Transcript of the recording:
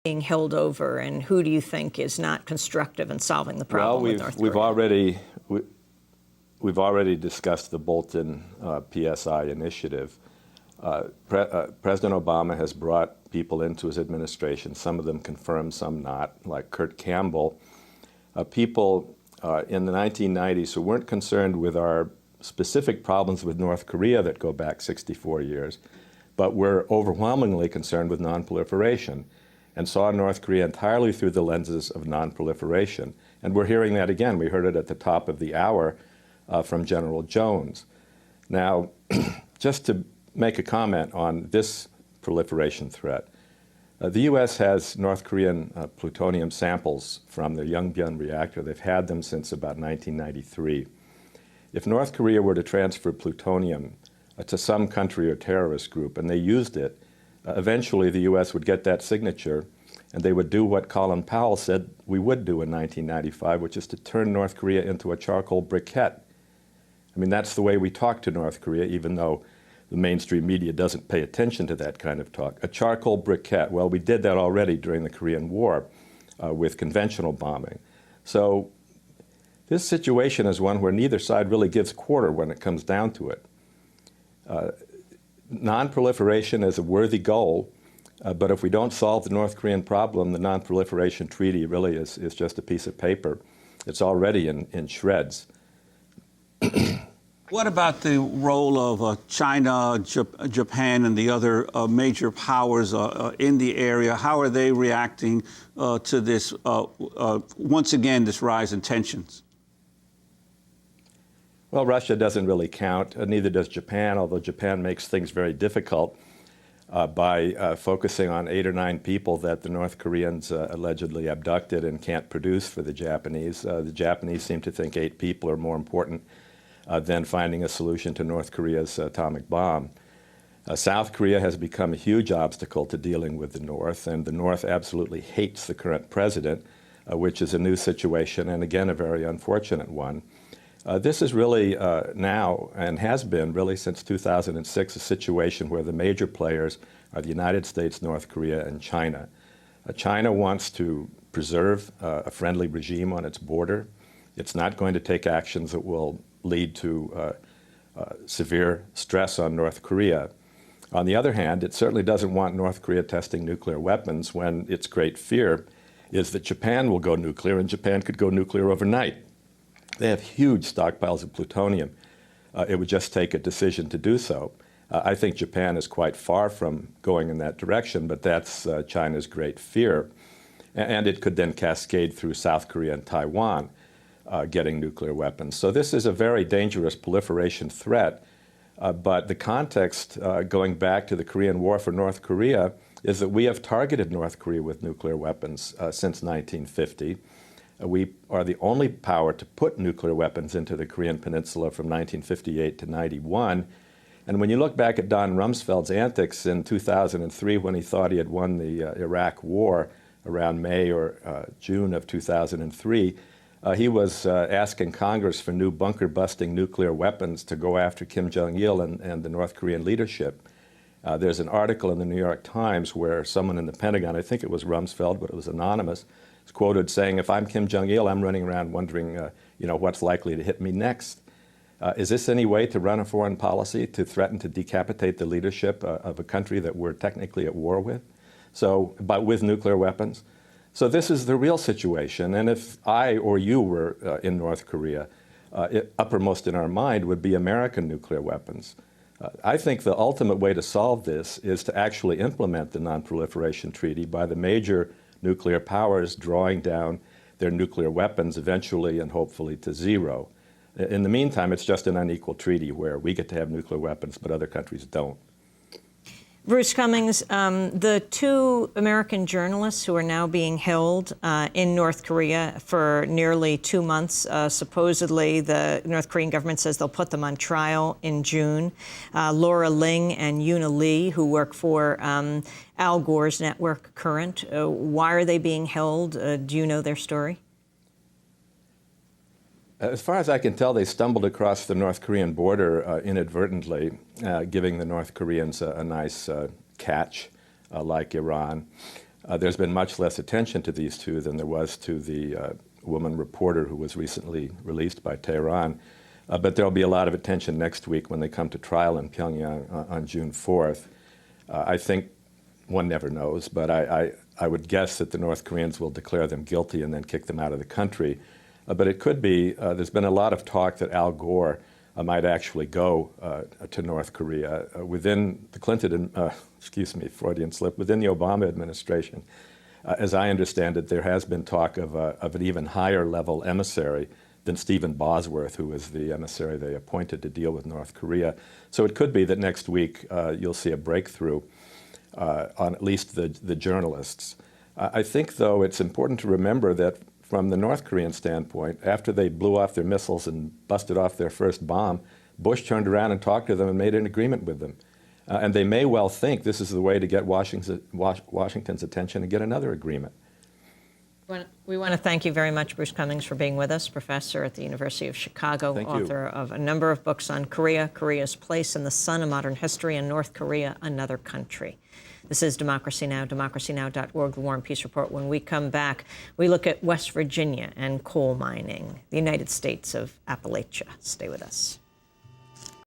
being held over, and who do you think is not constructive in solving the problem with North Korea? We've already discussed the Bolton PSI initiative. President Obama has brought people into his administration, some of them confirmed, some not, like Kurt Campbell. People in the 1990s who weren't concerned with our specific problems with North Korea that go back 64 years, but were overwhelmingly concerned with nonproliferation and saw North Korea entirely through the lenses of nonproliferation. And we're hearing that again. We heard it at the top of the hour from General Jones. Now, just to make a comment on this proliferation threat, the U.S. has North Korean plutonium samples from the Yongbyon reactor. They've had them since about 1993. If North Korea were to transfer plutonium to some country or terrorist group and they used it, eventually the U.S. would get that signature and they would do what Colin Powell said we would do in 1995, which is to turn North Korea into a charcoal briquette. I mean, that's the way we talk to North Korea, even though the mainstream media doesn't pay attention to that kind of talk. A charcoal briquette. Well, we did that already during the Korean War with conventional bombing. So this situation is one where neither side really gives quarter when it comes down to it. Non-proliferation is a worthy goal, but if we don't solve the North Korean problem, the non-proliferation treaty really is just a piece of paper. It's already in shreds. What about the role of China, Japan, and the other major powers in the area? How are they reacting to this, once again, this rise in tensions? Well, Russia doesn't really count, neither does Japan, although Japan makes things very difficult by focusing on 8 or 9 people that the North Koreans allegedly abducted and can't produce for the Japanese. The Japanese seem to think 8 people are more important than finding a solution to North Korea's atomic bomb. South Korea has become a huge obstacle to dealing with the North, and the North absolutely hates the current president, which is a new situation and, again, a very unfortunate one. This is really now, and has been really since 2006, a situation where the major players are the United States, North Korea, and China. China wants to preserve a friendly regime on its border. It's not going to take actions that will lead to severe stress on North Korea. On the other hand, it certainly doesn't want North Korea testing nuclear weapons when its great fear is that Japan will go nuclear, and Japan could go nuclear overnight. They have huge stockpiles of plutonium. It would just take a decision to do so. I think Japan is quite far from going in that direction, but that's China's great fear. And it could then cascade through South Korea and Taiwan, getting nuclear weapons. So this is a very dangerous proliferation threat. But the context, going back to the Korean War for North Korea, is that we have targeted North Korea with nuclear weapons since 1950. We are the only power to put nuclear weapons into the Korean Peninsula from 1958 to 91. And when you look back at Don Rumsfeld's antics in 2003 when he thought he had won the Iraq War around May or June of 2003, he was asking Congress for new bunker-busting nuclear weapons to go after Kim Jong-il and the North Korean leadership. There's an article in the New York Times where someone in the Pentagon, I think it was Rumsfeld, but it was anonymous, is quoted saying, if I'm Kim Jong-il, I'm running around wondering, what's likely to hit me next. Is this any way to run a foreign policy, to threaten to decapitate the leadership of a country that we're technically at war with? But with nuclear weapons? So this is the real situation. And if I or you were in North Korea, uppermost in our mind would be American nuclear weapons. I think the ultimate way to solve this is to actually implement the Non-Proliferation Treaty by the major nuclear powers drawing down their nuclear weapons eventually and hopefully to zero. In the meantime, it's just an unequal treaty where we get to have nuclear weapons, but other countries don't. Bruce Cumings, the 2 American journalists who are now being held in North Korea for nearly 2 months, supposedly the North Korean government says they'll put them on trial in June. Laura Ling and Yuna Lee, who work for Al Gore's network Current. Why are they being held? Do you know their story? As far as I can tell, they stumbled across the North Korean border inadvertently, giving the North Koreans a nice catch, like Iran. There's been much less attention to these two than there was to the woman reporter who was recently released by Tehran. But there'll be a lot of attention next week when they come to trial in Pyongyang on June 4th. I think one never knows, but I would guess that the North Koreans will declare them guilty and then kick them out of the country. But it could be, there's been a lot of talk that Al Gore might actually go to North Korea. Within the Clinton, Freudian slip, within the Obama administration, as I understand it, there has been talk of an even higher level emissary than Stephen Bosworth, who was the emissary they appointed to deal with North Korea. So it could be that next week you'll see a breakthrough on at least the journalists. I think, though, it's important to remember that from the North Korean standpoint, after they blew off their missiles and busted off their first bomb, Bush turned around and talked to them and made an agreement with them. And they may well think this is the way to get Washington's attention and get another agreement. We want to thank you very much, Bruce Cumings, for being with us, professor at the University of Chicago, author of a number of books on Korea, Korea's Place in the Sun of Modern History, and North Korea, Another Country. This is Democracy Now!, democracynow.org, The War and Peace Report. When we come back, we look at West Virginia and coal mining, the United States of Appalachia. Stay with us.